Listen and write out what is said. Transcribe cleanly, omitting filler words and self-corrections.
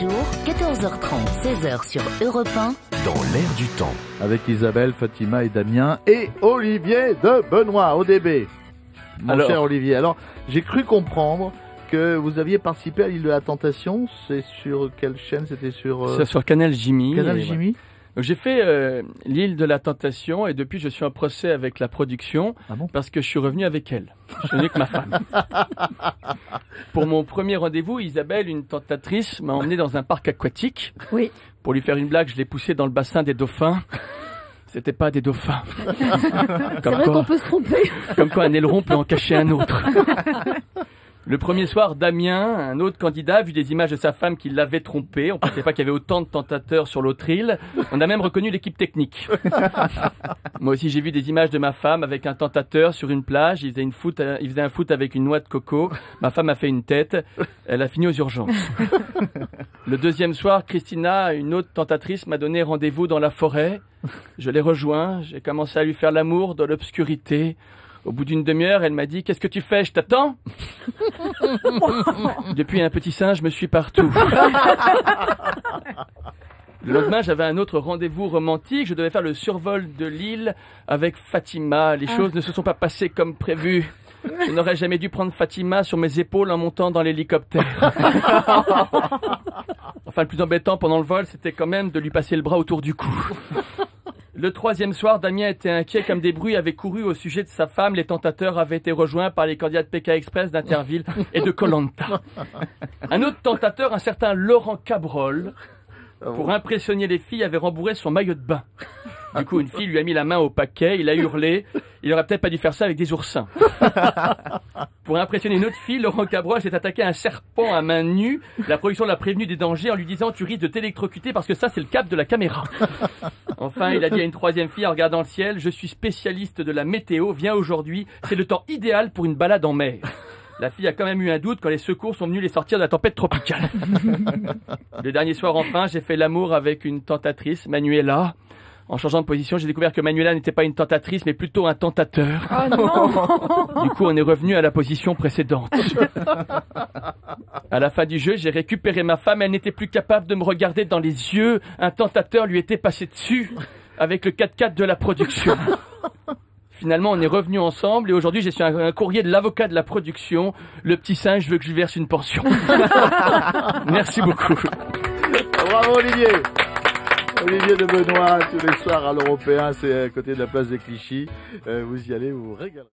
jours, 14h30, 16h sur Europe 1. Dans l'air du temps. Avec Isabelle, Fatima et Damien et Olivier de Benoît, ODB. Mon cher Olivier, alors j'ai cru comprendre que vous aviez participé à l'île de la Tentation. C'est sur quelle chaîne? C'était sur Canal Jimmy. Canal Jimmy. Donc j'ai fait l'île de la Tentation et depuis je suis en procès avec la production parce que je suis revenu avec elle. Je suis venu avec ma femme. Pour mon premier rendez-vous, Isabelle, une tentatrice, m'a emmené dans un parc aquatique. Oui. Pour lui faire une blague, je l'ai poussé dans le bassin des dauphins. C'était pas des dauphins. C'est vrai qu'on peut se tromper. Comme quoi un aileron peut en cacher un autre. Le premier soir, Damien, un autre candidat, a vu des images de sa femme qui l'avait trompé. On ne pensait pas qu'il y avait autant de tentateurs sur l'autre île. On a même reconnu l'équipe technique. Moi aussi, j'ai vu des images de ma femme avec un tentateur sur une plage. Il faisait un foot avec une noix de coco. Ma femme a fait une tête. Elle a fini aux urgences. Le deuxième soir, Christina, une autre tentatrice, m'a donné rendez-vous dans la forêt. Je l'ai rejoint. J'ai commencé à lui faire l'amour dans l'obscurité. Au bout d'une demi-heure, elle m'a dit « Qu'est-ce que tu fais? Je t'attends ?» Depuis un petit singe, je me suis partout. Le lendemain, j'avais un autre rendez-vous romantique. Je devais faire le survol de l'île avec Fatima. Les choses ne se sont pas passées comme prévu. Je n'aurais jamais dû prendre Fatima sur mes épaules en montant dans l'hélicoptère. Enfin, le plus embêtant pendant le vol, c'était quand même de lui passer le bras autour du cou. Le troisième soir, Damien était inquiet comme des bruits avaient couru au sujet de sa femme. Les tentateurs avaient été rejoints par les candidats de PK Express, d'Interville et de Koh-Lanta. Un autre tentateur, un certain Laurent Cabrol, pour impressionner les filles, avait rembourré son maillot de bain. Du coup, une fille lui a mis la main au paquet, il a hurlé. Il aurait peut-être pas dû faire ça avec des oursins. Pour impressionner une autre fille, Laurent Cabrol s'est attaqué à un serpent à main nue. La production l'a prévenu des dangers en lui disant « Tu risques de t'électrocuter parce que ça, c'est le cap de la caméra. » Enfin, il a dit à une troisième fille en regardant le ciel « Je suis spécialiste de la météo, viens aujourd'hui, c'est le temps idéal pour une balade en mer. » La fille a quand même eu un doute quand les secours sont venus les sortir de la tempête tropicale. Le dernier soir, enfin, j'ai fait l'amour avec une tentatrice, Manuela. En changeant de position, j'ai découvert que Manuela n'était pas une tentatrice, mais plutôt un tentateur. Oh non. Du coup, on est revenu à la position précédente. À la fin du jeu, j'ai récupéré ma femme. Elle n'était plus capable de me regarder dans les yeux. Un tentateur lui était passé dessus avec le 4x4 de la production. Finalement, on est revenus ensemble et aujourd'hui, j'ai su un courrier de l'avocat de la production. Le petit singe veut que je lui verse une pension. Merci beaucoup. Bravo Olivier. Olivier de Benoît, tous les soirs à l'Européen, c'est à côté de la place des Clichy. Vous y allez, vous vous régalez.